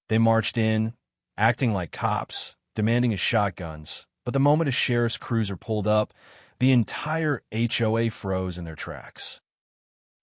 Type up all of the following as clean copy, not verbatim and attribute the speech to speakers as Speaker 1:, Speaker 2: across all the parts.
Speaker 1: They marched in, acting like cops, demanding his shotguns, but the moment a sheriff's cruiser pulled up, the entire HOA froze in their tracks.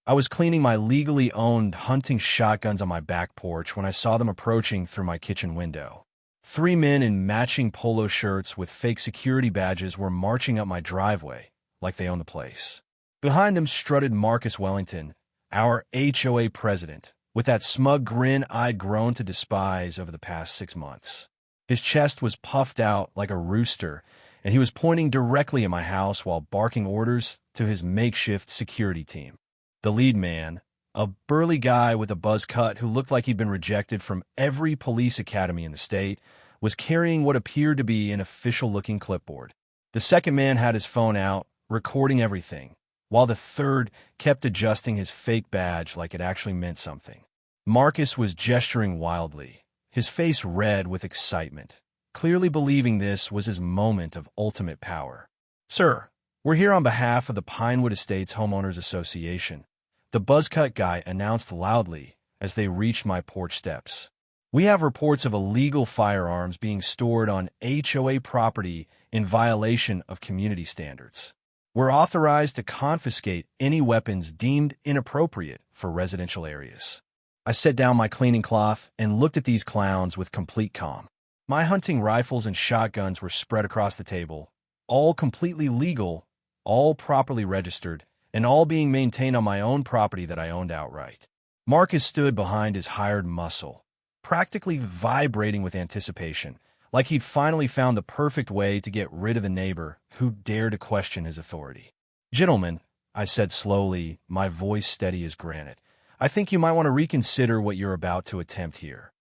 Speaker 1: I was cleaning my legally owned hunting shotguns on my back porch when I saw them approaching through my kitchen window. 3 men in matching polo shirts with fake security badges were marching up my driveway like they owned the place. Behind them strutted Marcus Wellington, our HOA president, with that smug grin I'd grown to despise over the past 6 months. His chest was puffed out like a rooster, and he was pointing directly at my house while barking orders to his makeshift security team. The lead man, a burly guy with a buzz cut who looked like he'd been rejected from every police academy in the state, was carrying what appeared to be an official-looking clipboard. The second man had his phone out, recording everything, while the third kept adjusting his fake badge like it actually meant something. Marcus was gesturing wildly, his face red with excitement, clearly believing this was his moment of ultimate power. "Sir, we're here on behalf of the Pinewood Estates Homeowners Association," the buzzcut guy announced loudly as they reached my porch steps. "We have reports of illegal firearms being stored on HOA property in violation of community standards. We're authorized to confiscate any weapons deemed inappropriate for residential areas." I set down my cleaning cloth and looked at these clowns with complete calm. My hunting rifles and shotguns were spread across the table, all completely legal, all properly registered, and all being maintained on my own property that I owned outright. Marcus stood behind his hired muscle, practically vibrating with anticipation, like he'd finally found the perfect way to get rid of the neighbor who dared to question his authority. "Gentlemen," I said slowly, my voice steady as granite, "I think you might want to reconsider what you're about to attempt here."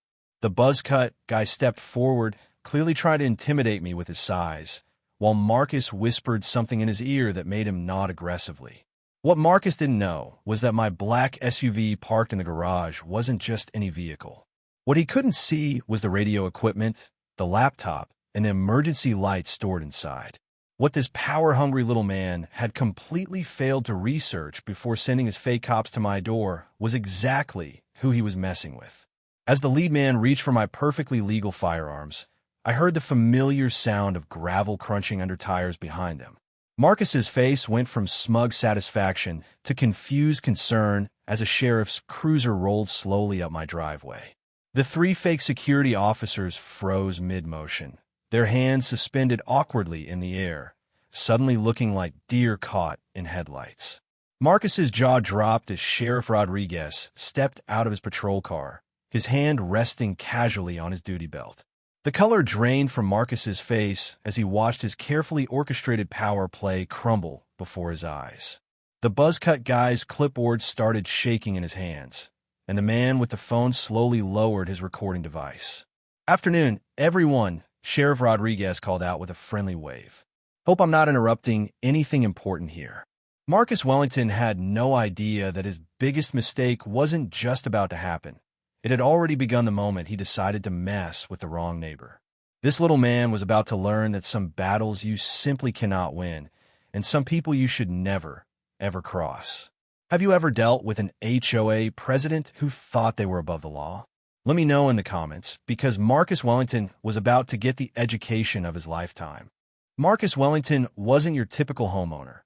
Speaker 1: The buzzcut guy stepped forward, clearly trying to intimidate me with his size, while Marcus whispered something in his ear that made him nod aggressively. What Marcus didn't know was that my black SUV parked in the garage wasn't just any vehicle. What he couldn't see was the radio equipment, the laptop, and the emergency lights stored inside. What this power-hungry little man had completely failed to research before sending his fake cops to my door was exactly who he was messing with. As the lead man reached for my perfectly legal firearms, I heard the familiar sound of gravel crunching under tires behind them. Marcus's face went from smug satisfaction to confused concern as a sheriff's cruiser rolled slowly up my driveway. The 3 fake security officers froze mid-motion, their hands suspended awkwardly in the air, suddenly looking like deer caught in headlights. Marcus's jaw dropped as Sheriff Rodriguez stepped out of his patrol car, his hand resting casually on his duty belt. The color drained from Marcus's face as he watched his carefully orchestrated power play crumble before his eyes. The buzzcut guy's clipboard started shaking in his hands, and the man with the phone slowly lowered his recording device. "Afternoon, everyone," Sheriff Rodriguez called out with a friendly wave. "Hope I'm not interrupting anything important here." Marcus Wellington had no idea that his biggest mistake wasn't just about to happen. It had already begun the moment he decided to mess with the wrong neighbor. This little man was about to learn that some battles you simply cannot win, and some people you should never, ever cross. Have you ever dealt with an HOA president who thought they were above the law? Let me know in the comments, because Marcus Wellington was about to get the education of his lifetime. Marcus Wellington wasn't your typical homeowner.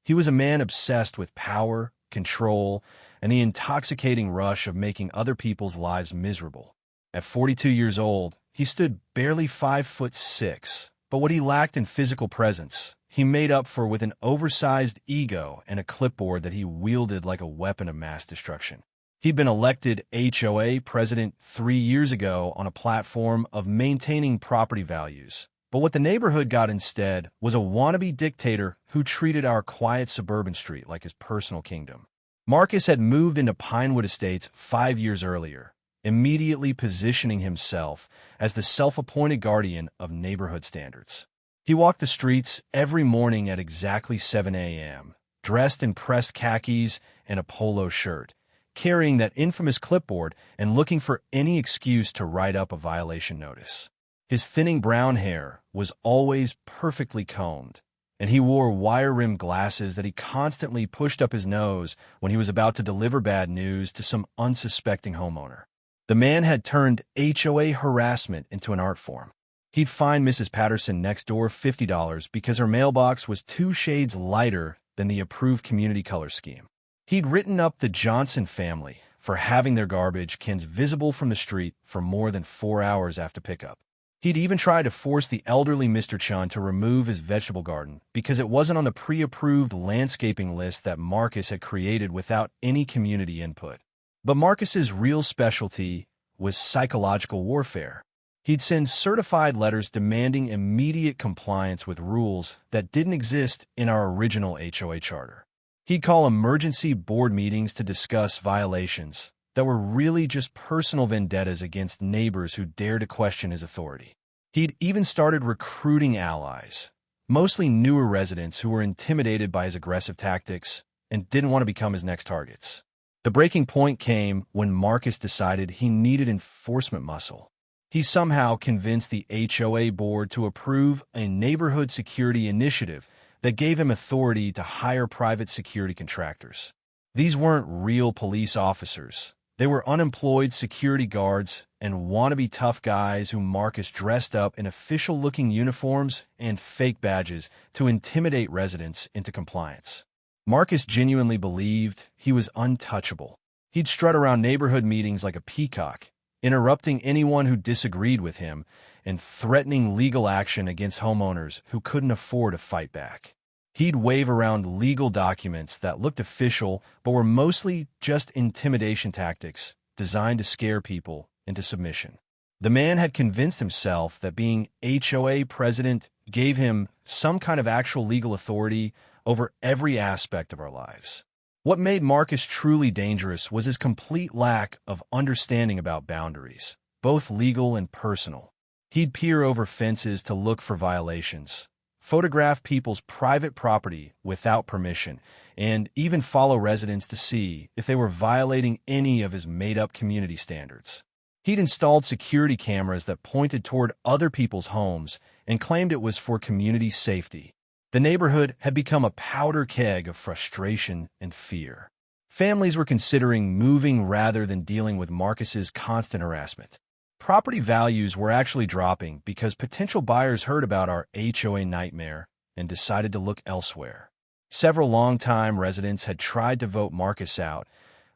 Speaker 1: He was a man obsessed with power, control, and the intoxicating rush of making other people's lives miserable. At 42 years old, he stood barely 5'6", but what he lacked in physical presence, he made up for with an oversized ego and a clipboard that he wielded like a weapon of mass destruction. He'd been elected HOA president 3 years ago on a platform of maintaining property values. But what the neighborhood got instead was a wannabe dictator who treated our quiet suburban street like his personal kingdom. Marcus had moved into Pinewood Estates 5 years earlier, immediately positioning himself as the self-appointed guardian of neighborhood standards. He walked the streets every morning at exactly 7 a.m., dressed in pressed khakis and a polo shirt, carrying that infamous clipboard and looking for any excuse to write up a violation notice. His thinning brown hair was always perfectly combed, and he wore wire-rimmed glasses that he constantly pushed up his nose when he was about to deliver bad news to some unsuspecting homeowner. The man had turned HOA harassment into an art form. He'd fine Mrs. Patterson next door $50 because her mailbox was 2 shades lighter than the approved community color scheme. He'd written up the Johnson family for having their garbage cans visible from the street for more than 4 hours after pickup. He'd even tried to force the elderly Mr. Chun to remove his vegetable garden because it wasn't on the pre-approved landscaping list that Marcus had created without any community input. But Marcus's real specialty was psychological warfare. He'd send certified letters demanding immediate compliance with rules that didn't exist in our original HOA charter. He'd call emergency board meetings to discuss violations that were really just personal vendettas against neighbors who dared to question his authority. He'd even started recruiting allies, mostly newer residents who were intimidated by his aggressive tactics and didn't want to become his next targets. The breaking point came when Marcus decided he needed enforcement muscle. He somehow convinced the HOA board to approve a neighborhood security initiative that gave him authority to hire private security contractors. These weren't real police officers. They were unemployed security guards and wannabe tough guys who Marcus dressed up in official-looking uniforms and fake badges to intimidate residents into compliance. Marcus genuinely believed he was untouchable. He'd strut around neighborhood meetings like a peacock, interrupting anyone who disagreed with him and threatening legal action against homeowners who couldn't afford to fight back. He'd wave around legal documents that looked official but were mostly just intimidation tactics designed to scare people into submission. The man had convinced himself that being HOA president gave him some kind of actual legal authority over every aspect of our lives. What made Marcus truly dangerous was his complete lack of understanding about boundaries, both legal and personal. He'd peer over fences to look for violations, photograph people's private property without permission, and even follow residents to see if they were violating any of his made-up community standards. He'd installed security cameras that pointed toward other people's homes and claimed it was for community safety. The neighborhood had become a powder keg of frustration and fear. Families were considering moving rather than dealing with Marcus's constant harassment. Property values were actually dropping because potential buyers heard about our HOA nightmare and decided to look elsewhere. Several longtime residents had tried to vote Marcus out,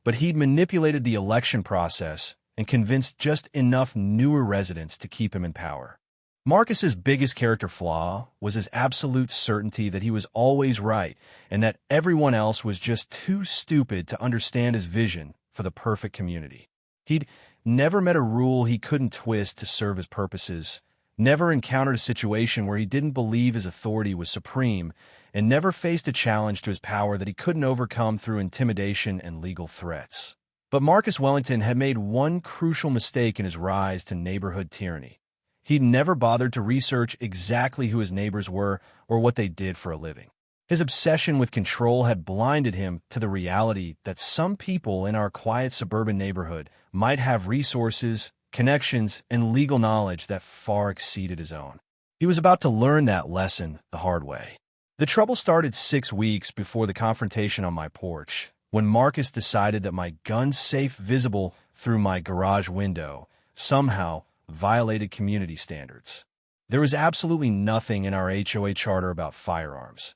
Speaker 1: but he'd manipulated the election process and convinced just enough newer residents to keep him in power. Marcus's biggest character flaw was his absolute certainty that he was always right and that everyone else was just too stupid to understand his vision for the perfect community. He'd never met a rule he couldn't twist to serve his purposes, never encountered a situation where he didn't believe his authority was supreme, and never faced a challenge to his power that he couldn't overcome through intimidation and legal threats. But Marcus Wellington had made one crucial mistake in his rise to neighborhood tyranny. He'd never bothered to research exactly who his neighbors were or what they did for a living. His obsession with control had blinded him to the reality that some people in our quiet suburban neighborhood might have resources, connections, and legal knowledge that far exceeded his own. He was about to learn that lesson the hard way. The trouble started 6 weeks before the confrontation on my porch, when Marcus decided that my gun safe visible through my garage window somehow violated community standards. There was absolutely nothing in our HOA charter about firearms.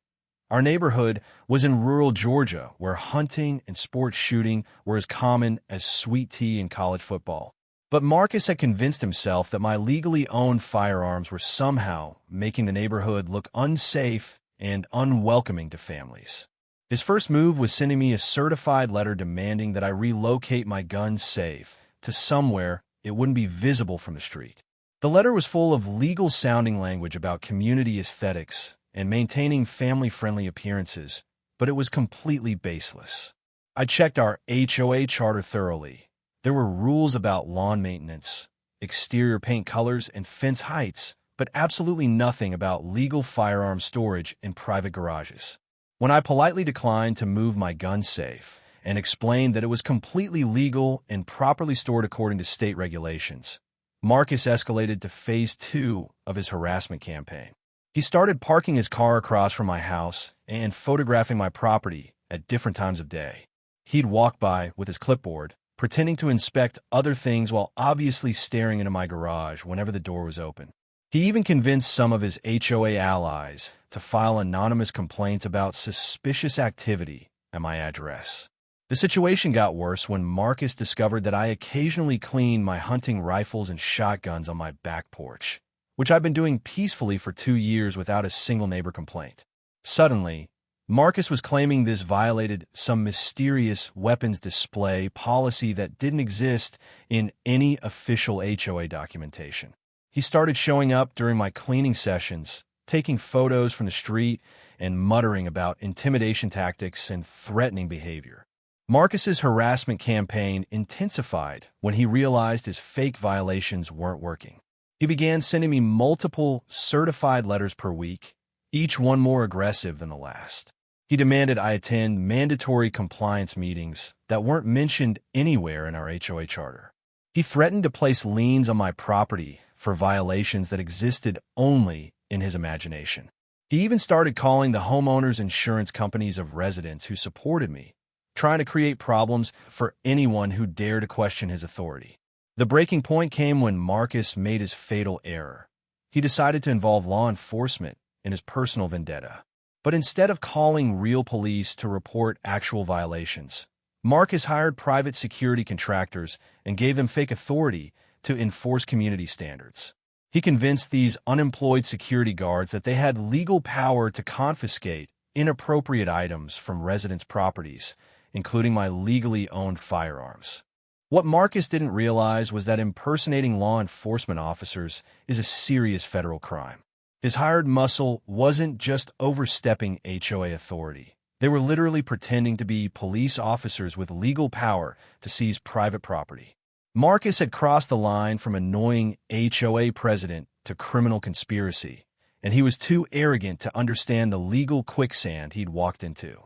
Speaker 1: Our neighborhood was in rural Georgia, where hunting and sports shooting were as common as sweet tea and college football. But Marcus had convinced himself that my legally owned firearms were somehow making the neighborhood look unsafe and unwelcoming to families. His first move was sending me a certified letter demanding that I relocate my gun safe to somewhere it wouldn't be visible from the street. The letter was full of legal-sounding language about community aesthetics and maintaining family-friendly appearances, but it was completely baseless. I checked our HOA charter thoroughly. There were rules about lawn maintenance, exterior paint colors, and fence heights, but absolutely nothing about legal firearm storage in private garages. When I politely declined to move my gun safe and explained that it was completely legal and properly stored according to state regulations, Marcus escalated to phase 2 of his harassment campaign. He started parking his car across from my house and photographing my property at different times of day. He'd walk by with his clipboard, pretending to inspect other things while obviously staring into my garage whenever the door was open. He even convinced some of his HOA allies to file anonymous complaints about suspicious activity at my address. The situation got worse when Marcus discovered that I occasionally cleaned my hunting rifles and shotguns on my back porch, which I've been doing peacefully for 2 years without a single neighbor complaint. Suddenly, Marcus was claiming this violated some mysterious weapons display policy that didn't exist in any official HOA documentation. He started showing up during my cleaning sessions, taking photos from the street, and muttering about intimidation tactics and threatening behavior. Marcus's harassment campaign intensified when he realized his fake violations weren't working. He began sending me multiple certified letters per week, each one more aggressive than the last. He demanded I attend mandatory compliance meetings that weren't mentioned anywhere in our HOA charter. He threatened to place liens on my property for violations that existed only in his imagination. He even started calling the homeowners insurance companies of residents who supported me, trying to create problems for anyone who dared to question his authority. The breaking point came when Marcus made his fatal error. He decided to involve law enforcement in his personal vendetta. But instead of calling real police to report actual violations, Marcus hired private security contractors and gave them fake authority to enforce community standards. He convinced these unemployed security guards that they had legal power to confiscate inappropriate items from residents' properties, including my legally owned firearms. What Marcus didn't realize was that impersonating law enforcement officers is a serious federal crime. His hired muscle wasn't just overstepping HOA authority. They were literally pretending to be police officers with legal power to seize private property. Marcus had crossed the line from annoying HOA president to criminal conspiracy, and he was too arrogant to understand the legal quicksand he'd walked into.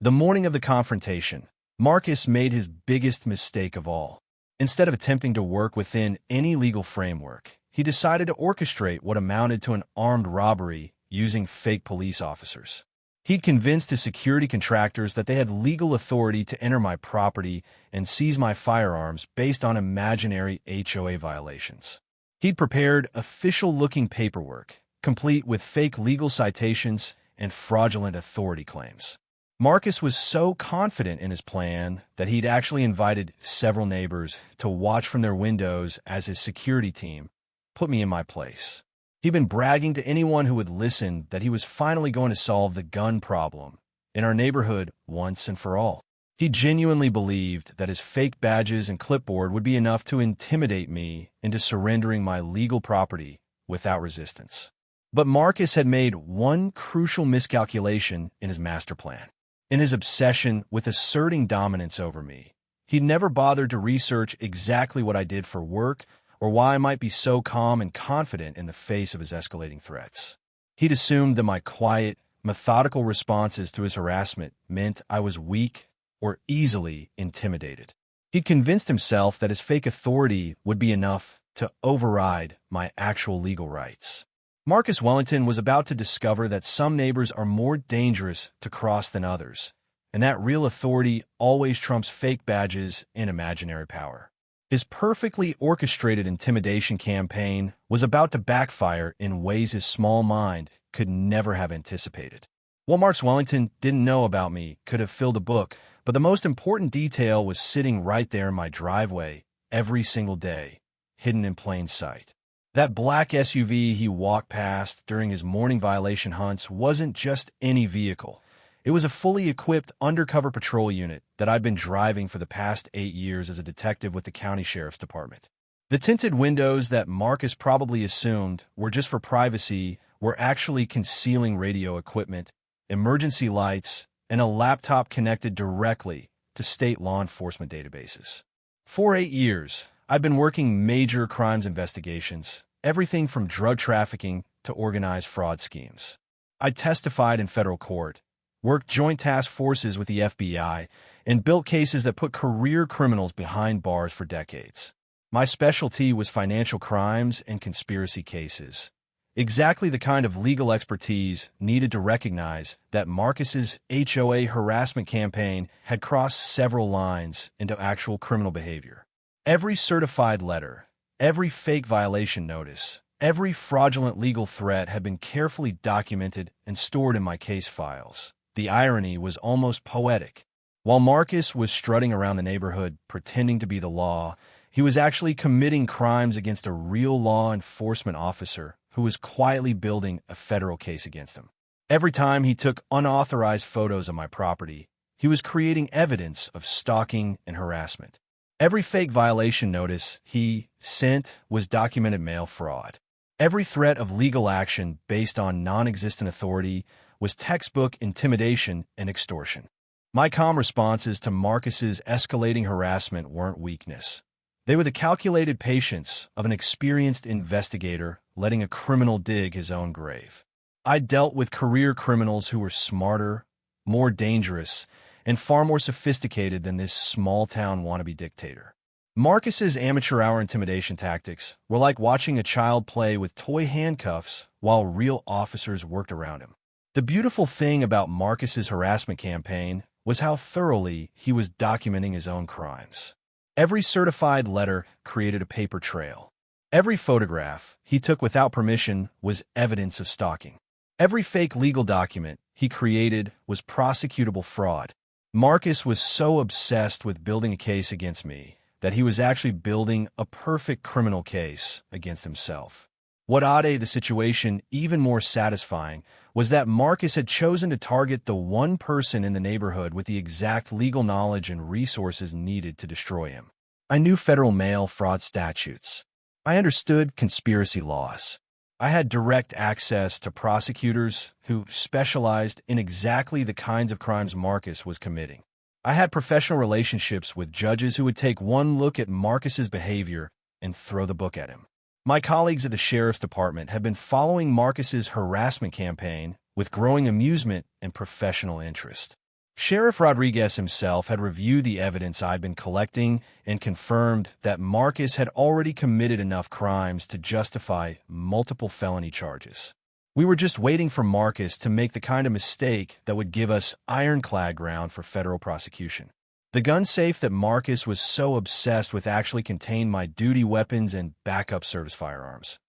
Speaker 1: The morning of the confrontation, Marcus made his biggest mistake of all. Instead of attempting to work within any legal framework, he decided to orchestrate what amounted to an armed robbery using fake police officers. He'd convinced his security contractors that they had legal authority to enter my property and seize my firearms based on imaginary HOA violations. He'd prepared official-looking paperwork, complete with fake legal citations and fraudulent authority claims. Marcus was so confident in his plan that he'd actually invited several neighbors to watch from their windows as his security team put me in my place. He'd been bragging to anyone who would listen that he was finally going to solve the gun problem in our neighborhood once and for all. He genuinely believed that his fake badges and clipboard would be enough to intimidate me into surrendering my legal property without resistance. But Marcus had made one crucial miscalculation in his master plan. In his obsession with asserting dominance over me, he'd never bothered to research exactly what I did for work or why I might be so calm and confident in the face of his escalating threats. He'd assumed that my quiet, methodical responses to his harassment meant I was weak or easily intimidated. He'd convinced himself that his fake authority would be enough to override my actual legal rights. Marcus Wellington was about to discover that some neighbors are more dangerous to cross than others, and that real authority always trumps fake badges and imaginary power. His perfectly orchestrated intimidation campaign was about to backfire in ways his small mind could never have anticipated. What Marcus Wellington didn't know about me could have filled a book, but the most important detail was sitting right there in my driveway every single day, hidden in plain sight. That black SUV he walked past during his morning violation hunts wasn't just any vehicle. It was a fully equipped undercover patrol unit that I'd been driving for the past 8 years as a detective with the county sheriff's department. The tinted windows that Marcus probably assumed were just for privacy were actually concealing radio equipment, emergency lights, and a laptop connected directly to state law enforcement databases. For 8 years, I've been working major crimes investigations, everything from drug trafficking to organized fraud schemes. I testified in federal court, worked joint task forces with the FBI, and built cases that put career criminals behind bars for decades. My specialty was financial crimes and conspiracy cases, Exactly the kind of legal expertise needed to recognize that Marcus's HOA harassment campaign had crossed several lines into actual criminal behavior. Every certified letter, every fake violation notice, every fraudulent legal threat had been carefully documented and stored in my case files. The irony was almost poetic. While Marcus was strutting around the neighborhood pretending to be the law, he was actually committing crimes against a real law enforcement officer who was quietly building a federal case against him. Every time he took unauthorized photos of my property, he was creating evidence of stalking and harassment. Every fake violation notice he sent was documented mail fraud. Every threat of legal action based on non-existent authority was textbook intimidation and extortion. My calm responses to Marcus's escalating harassment weren't weakness. They were the calculated patience of an experienced investigator letting a criminal dig his own grave. I dealt with career criminals who were smarter, more dangerous, and far more sophisticated than this small-town wannabe dictator. Marcus's amateur-hour intimidation tactics were like watching a child play with toy handcuffs while real officers worked around him. The beautiful thing about Marcus's harassment campaign was how thoroughly he was documenting his own crimes. Every certified letter created a paper trail. Every photograph he took without permission was evidence of stalking. Every fake legal document he created was prosecutable fraud. Marcus was so obsessed with building a case against me that he was actually building a perfect criminal case against himself. What made the situation even more satisfying was that Marcus had chosen to target the one person in the neighborhood with the exact legal knowledge and resources needed to destroy him. I knew federal mail fraud statutes. I understood conspiracy laws. I had direct access to prosecutors who specialized in exactly the kinds of crimes Marcus was committing. I had professional relationships with judges who would take one look at Marcus's behavior and throw the book at him. My colleagues at the sheriff's department had been following Marcus's harassment campaign with growing amusement and professional interest. Sheriff Rodriguez himself had reviewed the evidence I'd been collecting and confirmed that Marcus had already committed enough crimes to justify multiple felony charges. We were just waiting for Marcus to make the kind of mistake that would give us ironclad ground for federal prosecution. The gun safe that Marcus was so obsessed with actually contained my duty weapons and backup service firearms.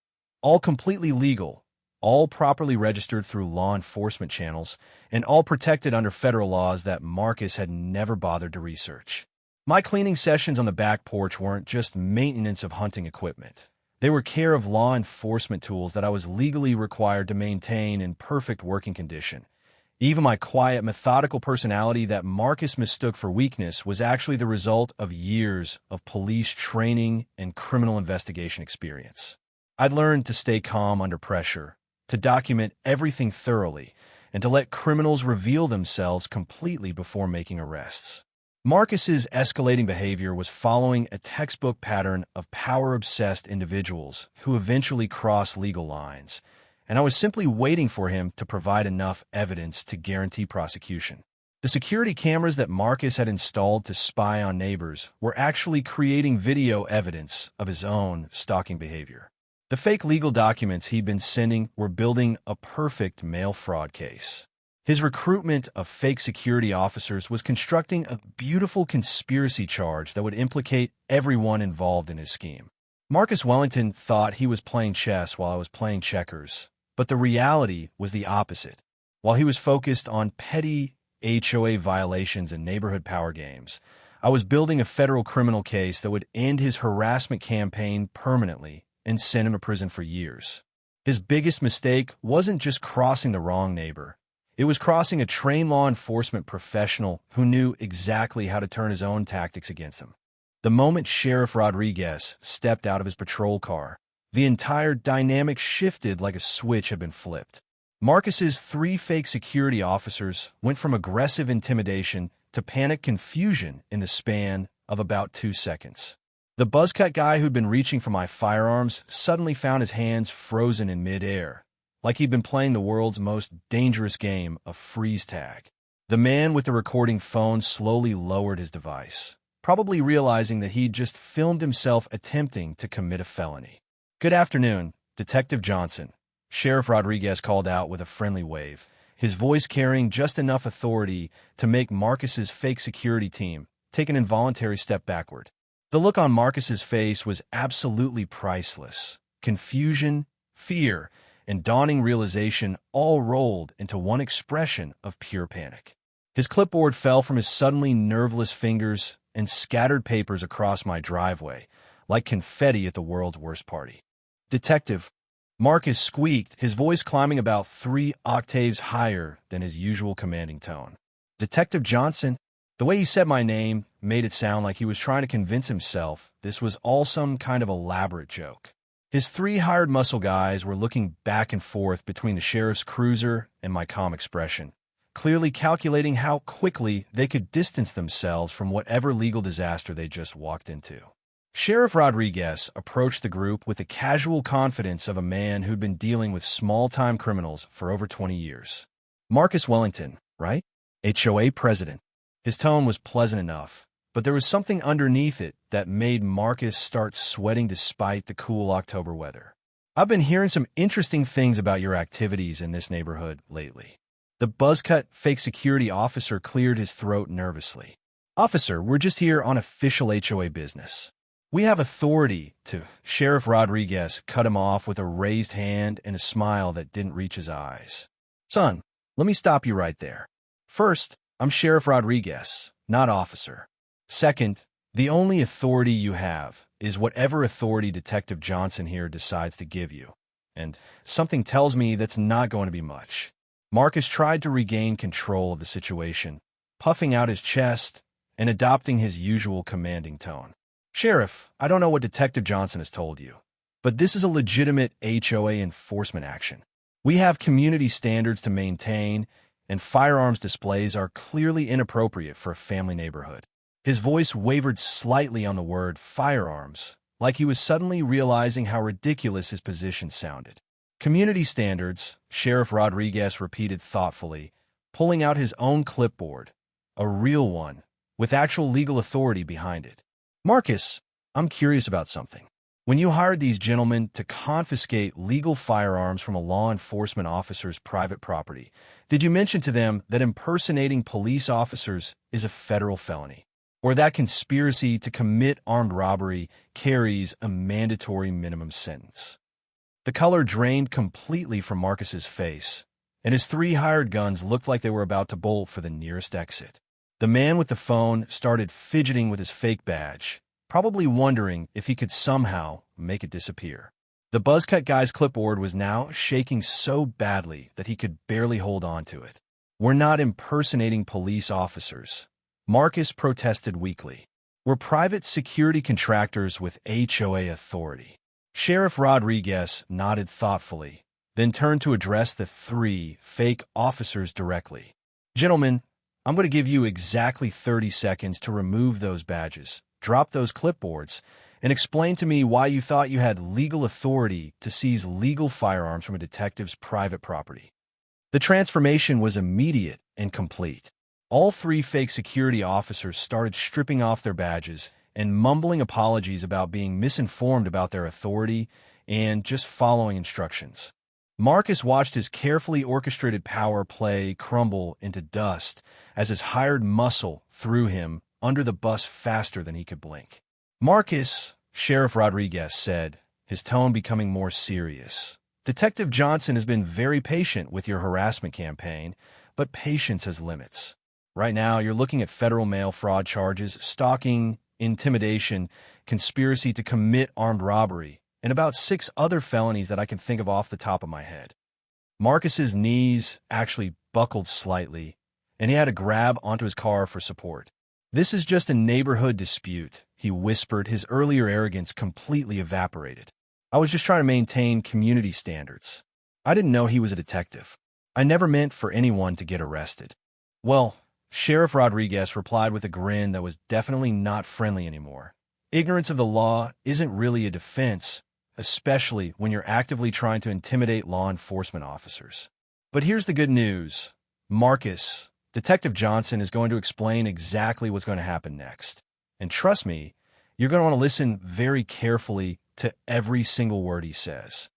Speaker 1: All completely legal, all properly registered through law enforcement channels, and all protected under federal laws that Marcus had never bothered to research. My cleaning sessions on the back porch weren't just maintenance of hunting equipment. They were care of law enforcement tools that I was legally required to maintain in perfect working condition. Even my quiet, methodical personality that Marcus mistook for weakness was actually the result of years of police training and criminal investigation experience. I'd learned to stay calm under pressure, to document everything thoroughly, and to let criminals reveal themselves completely before making arrests. Marcus's escalating behavior was following a textbook pattern of power-obsessed individuals who eventually cross legal lines, and I was simply waiting for him to provide enough evidence to guarantee prosecution. The security cameras that Marcus had installed to spy on neighbors were actually creating video evidence of his own stalking behavior. The fake legal documents he'd been sending were building a perfect mail fraud case. His recruitment of fake security officers was constructing a beautiful conspiracy charge that would implicate everyone involved in his scheme. Marcus Wellington thought he was playing chess while I was playing checkers. But the reality was the opposite. While he was focused on petty HOA violations and neighborhood power games, I was building a federal criminal case that would end his harassment campaign permanently and send him to prison for years. His biggest mistake wasn't just crossing the wrong neighbor. It was crossing a trained law enforcement professional who knew exactly how to turn his own tactics against him. The moment Sheriff Rodriguez stepped out of his patrol car, the entire dynamic shifted like a switch had been flipped. Marcus's 3 fake security officers went from aggressive intimidation to panic confusion in the span of about 2 seconds. The buzzcut guy who'd been reaching for my firearms suddenly found his hands frozen in midair, like he'd been playing the world's most dangerous game of freeze tag. The man with the recording phone slowly lowered his device, probably realizing that he'd just filmed himself attempting to commit a felony. "Good afternoon, Detective Johnson," Sheriff Rodriguez called out with a friendly wave, his voice carrying just enough authority to make Marcus's fake security team take an involuntary step backward. The look on Marcus's face was absolutely priceless. Confusion, fear, and dawning realization all rolled into one expression of pure panic. His clipboard fell from his suddenly nerveless fingers and scattered papers across my driveway, like confetti at the world's worst party. "Detective," Marcus squeaked, his voice climbing about 3 octaves higher than his usual commanding tone. "Detective Johnson?" The way he said my name made it sound like he was trying to convince himself this was all some kind of elaborate joke. His 3 hired muscle guys were looking back and forth between the sheriff's cruiser and my calm expression, clearly calculating how quickly they could distance themselves from whatever legal disaster they just walked into. Sheriff Rodriguez approached the group with the casual confidence of a man who'd been dealing with small-time criminals for over 20 years. "Marcus Wellington, right? HOA president." His tone was pleasant enough, but there was something underneath it that made Marcus start sweating despite the cool October weather. "I've been hearing some interesting things about your activities in this neighborhood lately." The buzzcut fake security officer cleared his throat nervously. "Officer, we're just here on official HOA business. We have authority to—" Sheriff Rodriguez cut him off with a raised hand and a smile that didn't reach his eyes. "Son, let me stop you right there. First, I'm Sheriff Rodriguez, not officer. Second, the only authority you have is whatever authority Detective Johnson here decides to give you. And something tells me that's not going to be much." Marcus tried to regain control of the situation, puffing out his chest and adopting his usual commanding tone. "Sheriff, I don't know what Detective Johnson has told you, but this is a legitimate HOA enforcement action. We have community standards to maintain, and firearms displays are clearly inappropriate for a family neighborhood." His voice wavered slightly on the word firearms, like he was suddenly realizing how ridiculous his position sounded. "Community standards," Sheriff Rodriguez repeated thoughtfully, pulling out his own clipboard, a real one, with actual legal authority behind it. "Marcus, I'm curious about something. When you hired these gentlemen to confiscate legal firearms from a law enforcement officer's private property, did you mention to them that impersonating police officers is a federal felony, or that conspiracy to commit armed robbery carries a mandatory minimum sentence?" The color drained completely from Marcus's face, and his 3 hired guns looked like they were about to bolt for the nearest exit. The man with the phone started fidgeting with his fake badge, probably wondering if he could somehow make it disappear. The buzzcut guy's clipboard was now shaking so badly that he could barely hold on to it. "We're not impersonating police officers," Marcus protested weakly. "We're private security contractors with HOA authority." Sheriff Rodriguez nodded thoughtfully, then turned to address the 3 fake officers directly. "Gentlemen, I'm going to give you exactly 30 seconds to remove those badges, drop those clipboards, and explain to me why you thought you had legal authority to seize legal firearms from a detective's private property." The transformation was immediate and complete. All 3 fake security officers started stripping off their badges and mumbling apologies about being misinformed about their authority and just following instructions. Marcus watched his carefully orchestrated power play crumble into dust as his hired muscle threw him under the bus faster than he could blink. "Marcus," Sheriff Rodriguez said, his tone becoming more serious, "Detective Johnson has been very patient with your harassment campaign, but patience has limits. Right now, you're looking at federal mail fraud charges, stalking, intimidation, conspiracy to commit armed robbery, and about 6 other felonies that I can think of off the top of my head." Marcus's knees actually buckled slightly, and he had to grab onto his car for support. "This is just a neighborhood dispute," he whispered, his earlier arrogance completely evaporated. "I was just trying to maintain community standards. I didn't know he was a detective. I never meant for anyone to get arrested." "Well," Sheriff Rodriguez replied with a grin that was definitely not friendly anymore, "ignorance of the law isn't really a defense, especially when you're actively trying to intimidate law enforcement officers. But here's the good news. Marcus, Detective Johnson is going to explain exactly what's going to happen next. And trust me, you're going to want to listen very carefully to every single word he says."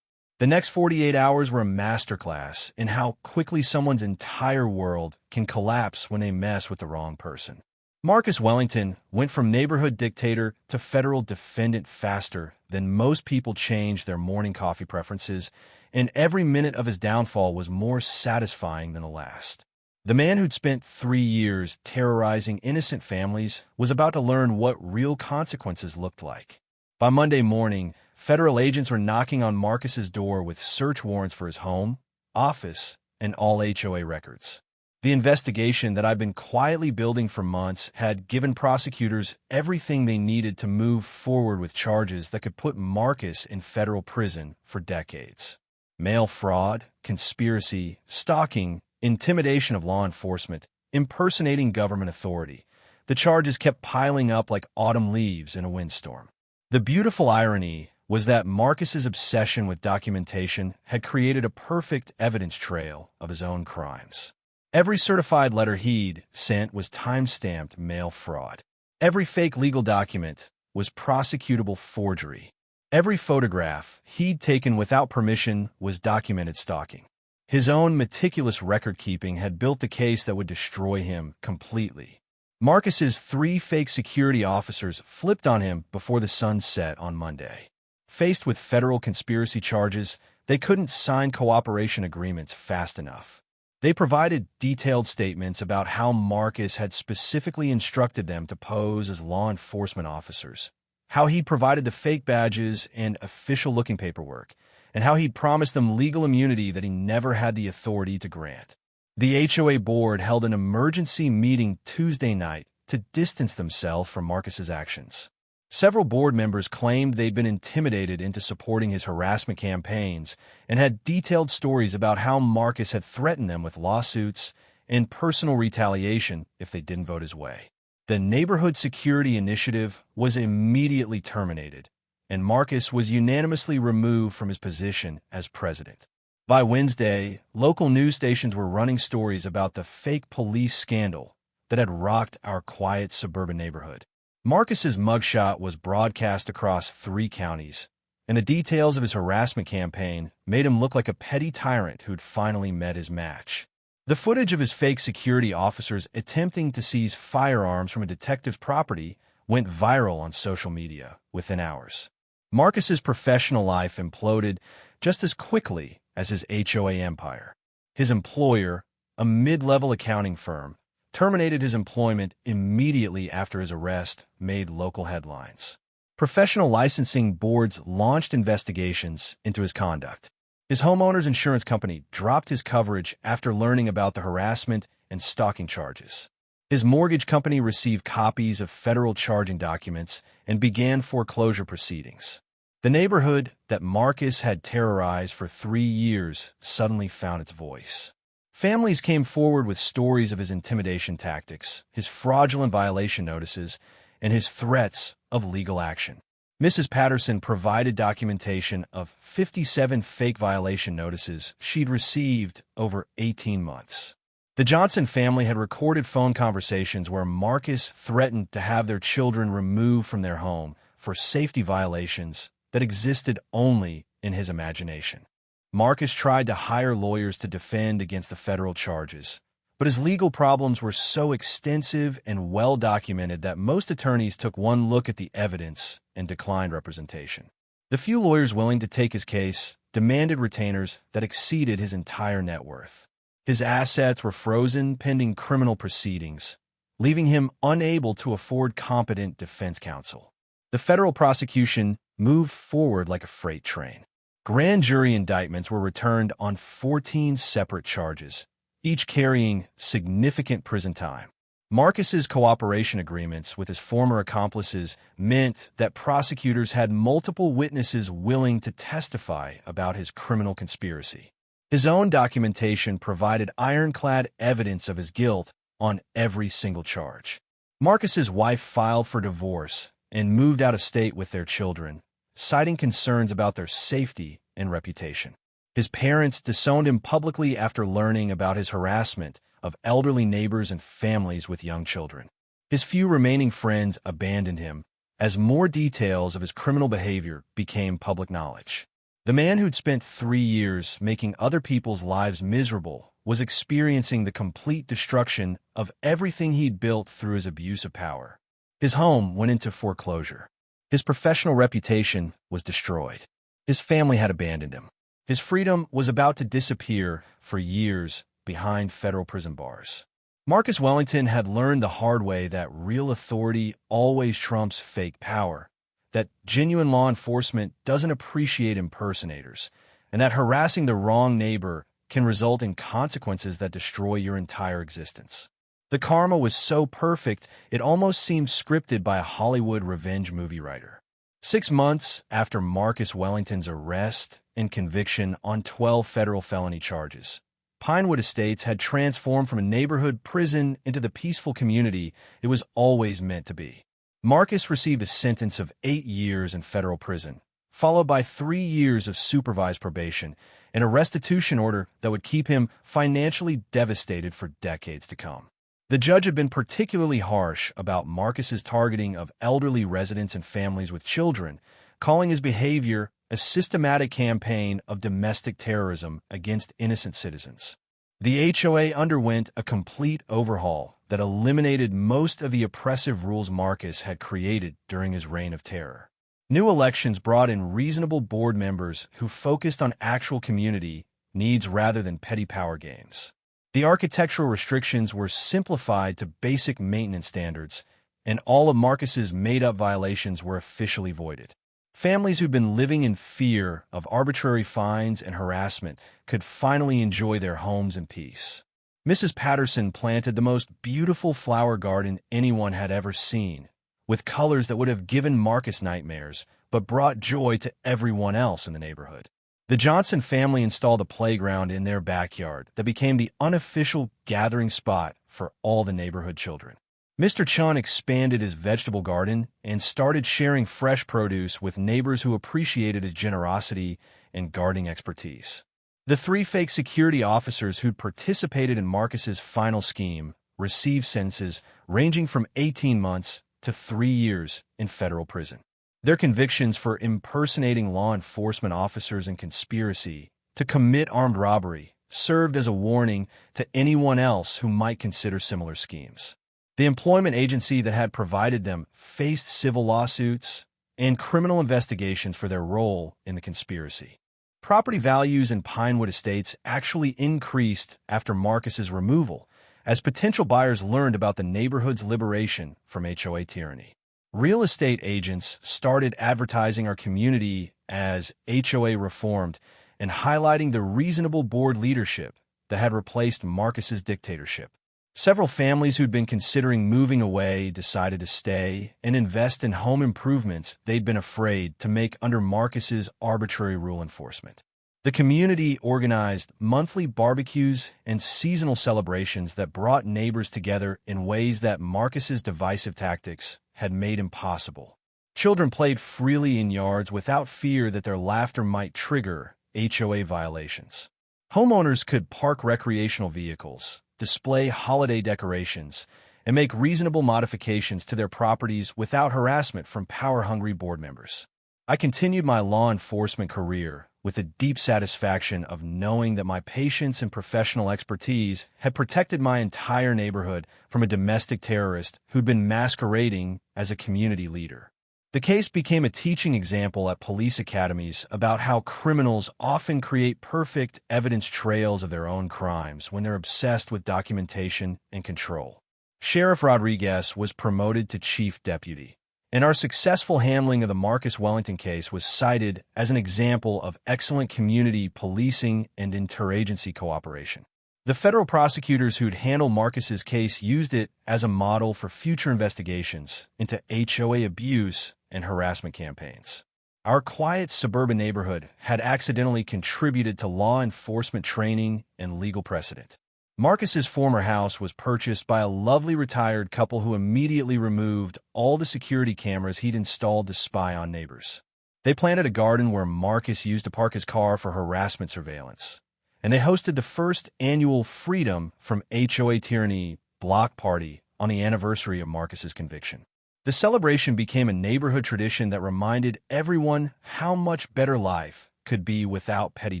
Speaker 1: The next 48 hours were a masterclass in how quickly someone's entire world can collapse when they mess with the wrong person. Marcus Wellington went from neighborhood dictator to federal defendant faster than most people change their morning coffee preferences, and every minute of his downfall was more satisfying than the last. The man who'd spent 3 years terrorizing innocent families was about to learn what real consequences looked like. By Monday morning, federal agents were knocking on Marcus's door with search warrants for his home, office, and all HOA records. The investigation that I'd been quietly building for months had given prosecutors everything they needed to move forward with charges that could put Marcus in federal prison for decades. Mail fraud, conspiracy, stalking, intimidation of law enforcement, impersonating government authority. The charges kept piling up like autumn leaves in a windstorm. The beautiful irony was that Marcus's obsession with documentation had created a perfect evidence trail of his own crimes. Every certified letter he'd sent was time-stamped mail fraud. Every fake legal document was prosecutable forgery. Every photograph he'd taken without permission was documented stalking. His own meticulous record-keeping had built the case that would destroy him completely. Marcus's 3 fake security officers flipped on him before the sun set on Monday. Faced with federal conspiracy charges, they couldn't sign cooperation agreements fast enough. They provided detailed statements about how Marcus had specifically instructed them to pose as law enforcement officers, how he'd provided the fake badges and official-looking paperwork, and how he'd promised them legal immunity that he never had the authority to grant. The HOA board held an emergency meeting Tuesday night to distance themselves from Marcus's actions. Several board members claimed they'd been intimidated into supporting his harassment campaigns and had detailed stories about how Marcus had threatened them with lawsuits and personal retaliation if they didn't vote his way. The Neighborhood Security Initiative was immediately terminated, and Marcus was unanimously removed from his position as president. By Wednesday, local news stations were running stories about the fake police scandal that had rocked our quiet suburban neighborhood. Marcus's mugshot was broadcast across 3 counties, and the details of his harassment campaign made him look like a petty tyrant who'd finally met his match. The footage of his fake security officers attempting to seize firearms from a detective's property went viral on social media within hours. Marcus's professional life imploded just as quickly as his HOA empire. His employer, a mid-level accounting firm, terminated his employment immediately after his arrest made local headlines. Professional licensing boards launched investigations into his conduct. His homeowner's insurance company dropped his coverage after learning about the harassment and stalking charges. His mortgage company received copies of federal charging documents and began foreclosure proceedings. The neighborhood that Marcus had terrorized for 3 years suddenly found its voice. Families came forward with stories of his intimidation tactics, his fraudulent violation notices, and his threats of legal action. Mrs. Patterson provided documentation of 57 fake violation notices she'd received over 18 months. The Johnson family had recorded phone conversations where Marcus threatened to have their children removed from their home for safety violations that existed only in his imagination. Marcus tried to hire lawyers to defend against the federal charges, but his legal problems were so extensive and well-documented that most attorneys took one look at the evidence and declined representation. The few lawyers willing to take his case demanded retainers that exceeded his entire net worth. His assets were frozen pending criminal proceedings, leaving him unable to afford competent defense counsel. The federal prosecution moved forward like a freight train. Grand jury indictments were returned on 14 separate charges, each carrying significant prison time. Marcus's cooperation agreements with his former accomplices meant that prosecutors had multiple witnesses willing to testify about his criminal conspiracy. His own documentation provided ironclad evidence of his guilt on every single charge. Marcus's wife filed for divorce and moved out of state with their children, citing concerns about their safety and reputation. His parents disowned him publicly after learning about his harassment of elderly neighbors and families with young children. His few remaining friends abandoned him as more details of his criminal behavior became public knowledge. The man who'd spent 3 years making other people's lives miserable was experiencing the complete destruction of everything he'd built through his abuse of power. His home went into foreclosure. His professional reputation was destroyed. His family had abandoned him. His freedom was about to disappear for years behind federal prison bars. Marcus Wellington had learned the hard way that real authority always trumps fake power, that genuine law enforcement doesn't appreciate impersonators, and that harassing the wrong neighbor can result in consequences that destroy your entire existence. The karma was so perfect, it almost seemed scripted by a Hollywood revenge movie writer. 6 months after Marcus Wellington's arrest and conviction on 12 federal felony charges, Pinewood Estates had transformed from a neighborhood prison into the peaceful community it was always meant to be. Marcus received a sentence of 8 years in federal prison, followed by 3 years of supervised probation and a restitution order that would keep him financially devastated for decades to come. The judge had been particularly harsh about Marcus's targeting of elderly residents and families with children, calling his behavior a systematic campaign of domestic terrorism against innocent citizens. The HOA underwent a complete overhaul that eliminated most of the oppressive rules Marcus had created during his reign of terror. New elections brought in reasonable board members who focused on actual community needs rather than petty power games. The architectural restrictions were simplified to basic maintenance standards, and all of Marcus's made-up violations were officially voided. Families who'd been living in fear of arbitrary fines and harassment could finally enjoy their homes in peace. Mrs. Patterson planted the most beautiful flower garden anyone had ever seen, with colors that would have given Marcus nightmares, but brought joy to everyone else in the neighborhood. The Johnson family installed a playground in their backyard that became the unofficial gathering spot for all the neighborhood children. Mr. Chun expanded his vegetable garden and started sharing fresh produce with neighbors who appreciated his generosity and gardening expertise. The 3 fake security officers who'd participated in Marcus's final scheme received sentences ranging from 18 months to 3 years in federal prison. Their convictions for impersonating law enforcement officers and conspiracy to commit armed robbery served as a warning to anyone else who might consider similar schemes. The employment agency that had provided them faced civil lawsuits and criminal investigations for their role in the conspiracy. Property values in Pinewood Estates actually increased after Marcus's removal, as potential buyers learned about the neighborhood's liberation from HOA tyranny. Real estate agents started advertising our community as HOA reformed and highlighting the reasonable board leadership that had replaced Marcus's dictatorship. Several families who'd been considering moving away decided to stay and invest in home improvements they'd been afraid to make under Marcus's arbitrary rule enforcement. The community organized monthly barbecues and seasonal celebrations that brought neighbors together in ways that Marcus's divisive tactics had made impossible. Children played freely in yards without fear that their laughter might trigger HOA violations. Homeowners could park recreational vehicles, display holiday decorations, and make reasonable modifications to their properties without harassment from power-hungry board members. I continued my law enforcement career with a deep satisfaction of knowing that my patience and professional expertise had protected my entire neighborhood from a domestic terrorist who'd been masquerading as a community leader. The case became a teaching example at police academies about how criminals often create perfect evidence trails of their own crimes when they're obsessed with documentation and control. Sheriff Rodriguez was promoted to chief deputy, and our successful handling of the Marcus Wellington case was cited as an example of excellent community policing and interagency cooperation. The federal prosecutors who'd handled Marcus's case used it as a model for future investigations into HOA abuse and harassment campaigns. Our quiet suburban neighborhood had accidentally contributed to law enforcement training and legal precedent. Marcus's former house was purchased by a lovely retired couple who immediately removed all the security cameras he'd installed to spy on neighbors. They planted a garden where Marcus used to park his car for harassment surveillance, and they hosted the first annual Freedom from HOA Tyranny block party on the anniversary of Marcus's conviction. The celebration became a neighborhood tradition that reminded everyone how much better life could be without petty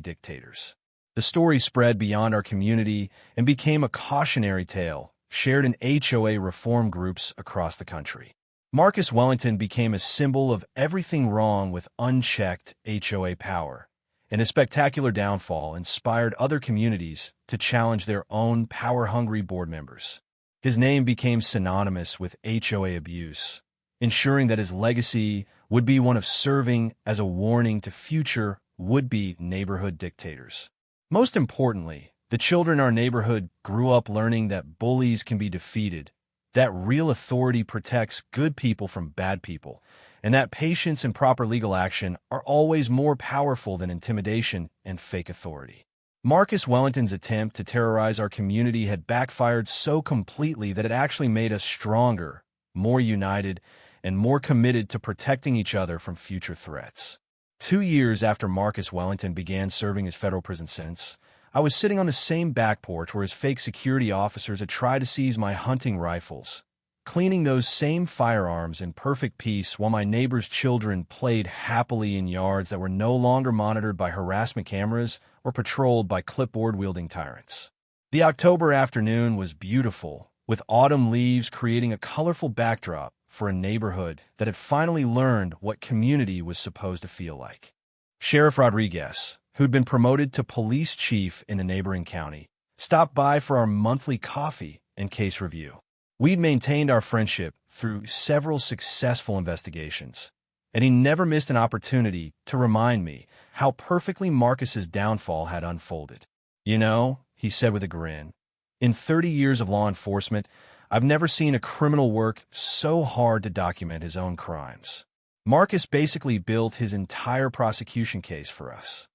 Speaker 1: dictators. The story spread beyond our community and became a cautionary tale, shared in HOA reform groups across the country. Marcus Wellington became a symbol of everything wrong with unchecked HOA power, and his spectacular downfall inspired other communities to challenge their own power-hungry board members. His name became synonymous with HOA abuse, ensuring that his legacy would be one of serving as a warning to future would-be neighborhood dictators. Most importantly, the children in our neighborhood grew up learning that bullies can be defeated, that real authority protects good people from bad people, and that patience and proper legal action are always more powerful than intimidation and fake authority. Marcus Wellington's attempt to terrorize our community had backfired so completely that it actually made us stronger, more united, and more committed to protecting each other from future threats. 2 years after Marcus Wellington began serving his federal prison sentence, I was sitting on the same back porch where his fake security officers had tried to seize my hunting rifles, cleaning those same firearms in perfect peace while my neighbor's children played happily in yards that were no longer monitored by harassment cameras or patrolled by clipboard-wielding tyrants. The October afternoon was beautiful, with autumn leaves creating a colorful backdrop for a neighborhood that had finally learned what community was supposed to feel like. Sheriff Rodriguez, who'd been promoted to police chief in a neighboring county, stopped by for our monthly coffee and case review. We'd maintained our friendship through several successful investigations, and he never missed an opportunity to remind me how perfectly Marcus's downfall had unfolded. "You know," he said with a grin, "in 30 years of law enforcement, I've never seen a criminal work so hard to document his own crimes. Marcus basically built his entire prosecution case for us."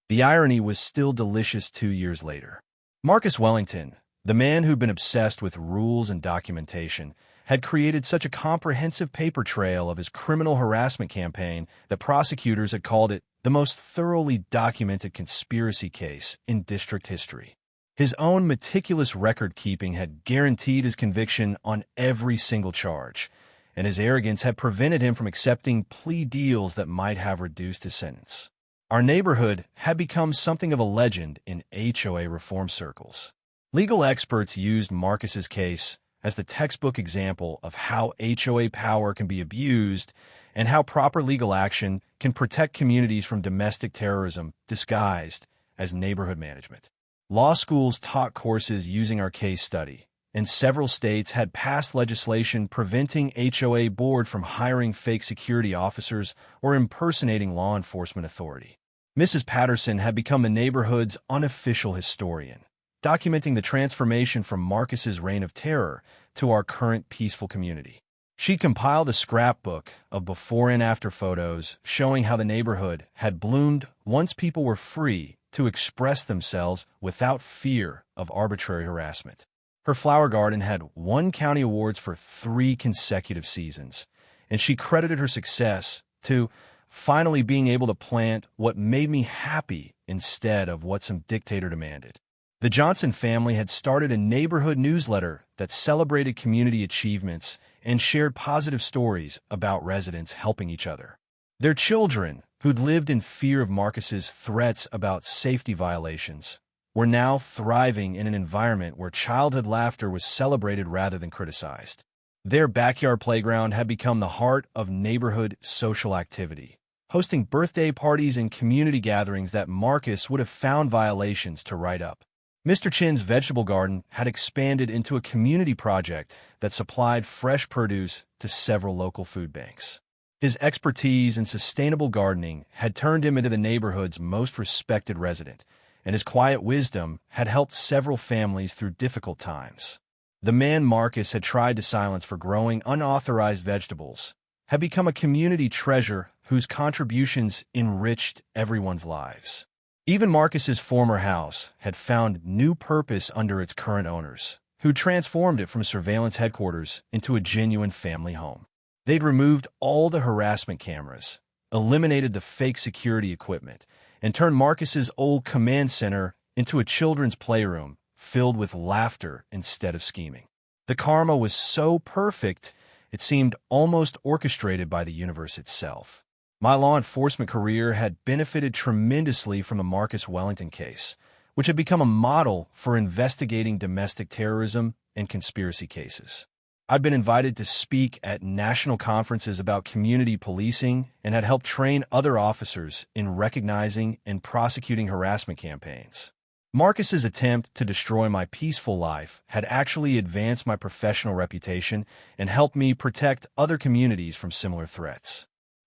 Speaker 1: The irony was still delicious 2 years later. Marcus Wellington, the man who'd been obsessed with rules and documentation, had created such a comprehensive paper trail of his criminal harassment campaign that prosecutors had called it the most thoroughly documented conspiracy case in district history. His own meticulous record-keeping had guaranteed his conviction on every single charge, and his arrogance had prevented him from accepting plea deals that might have reduced his sentence. Our neighborhood had become something of a legend in HOA reform circles. Legal experts used Marcus's case as the textbook example of how HOA power can be abused and how proper legal action can protect communities from domestic terrorism disguised as neighborhood management. Law schools taught courses using our case study, and several states had passed legislation preventing HOA board from hiring fake security officers or impersonating law enforcement authority. Mrs. Patterson had become the neighborhood's unofficial historian, documenting the transformation from Marcus's reign of terror to our current peaceful community. She compiled a scrapbook of before and after photos showing how the neighborhood had bloomed once people were free to express themselves without fear of arbitrary harassment. Her flower garden had won county awards for 3 consecutive seasons, and she credited her success to finally being able to plant what made me happy instead of what some dictator demanded. The Johnson family had started a neighborhood newsletter that celebrated community achievements and shared positive stories about residents helping each other. Their children, who'd lived in fear of Marcus's threats about safety violations, were now thriving in an environment where childhood laughter was celebrated rather than criticized. Their backyard playground had become the heart of neighborhood social activity, hosting birthday parties and community gatherings that Marcus would have found violations to write up. Mr. Chin's vegetable garden had expanded into a community project that supplied fresh produce to several local food banks. His expertise in sustainable gardening had turned him into the neighborhood's most respected resident, and his quiet wisdom had helped several families through difficult times. The man Marcus had tried to silence for growing unauthorized vegetables had become a community treasure whose contributions enriched everyone's lives. Even Marcus's former house had found new purpose under its current owners, who transformed it from surveillance headquarters into a genuine family home. They'd removed all the harassment cameras, eliminated the fake security equipment, and turned Marcus's old command center into a children's playroom filled with laughter instead of scheming. The karma was so perfect, it seemed almost orchestrated by the universe itself. My law enforcement career had benefited tremendously from the Marcus Wellington case, which had become a model for investigating domestic terrorism and conspiracy cases. I'd been invited to speak at national conferences about community policing and had helped train other officers in recognizing and prosecuting harassment campaigns. Marcus's attempt to destroy my peaceful life had actually advanced my professional reputation and helped me protect other communities from similar threats.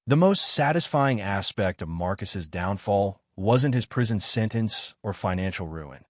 Speaker 1: The most satisfying aspect of Marcus's downfall wasn't his prison sentence or financial ruin.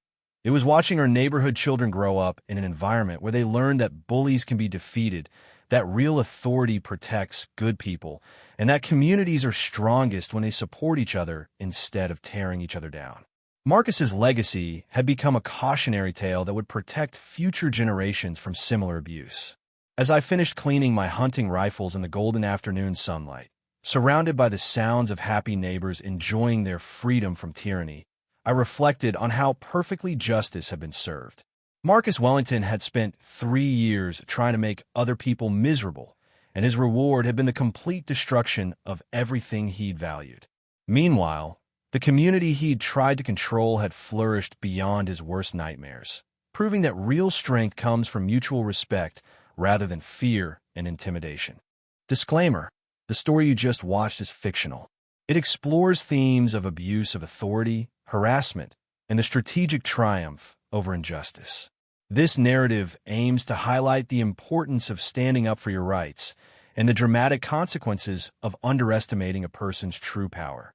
Speaker 1: It was watching our neighborhood children grow up in an environment where they learn that bullies can be defeated, that real authority protects good people, and that communities are strongest when they support each other instead of tearing each other down. Marcus's legacy had become a cautionary tale that would protect future generations from similar abuse. As I finished cleaning my hunting rifles in the golden afternoon sunlight, surrounded by the sounds of happy neighbors enjoying their freedom from tyranny, I reflected on how perfectly justice had been served. Marcus Wellington had spent 3 years trying to make other people miserable, and his reward had been the complete destruction of everything he'd valued. Meanwhile, the community he'd tried to control had flourished beyond his worst nightmares, proving that real strength comes from mutual respect rather than fear and intimidation. Disclaimer: the story you just watched is fictional. It explores themes of abuse of authority, harassment, and the strategic triumph over injustice. This narrative aims to highlight the importance of standing up for your rights and the dramatic consequences of underestimating a person's true power.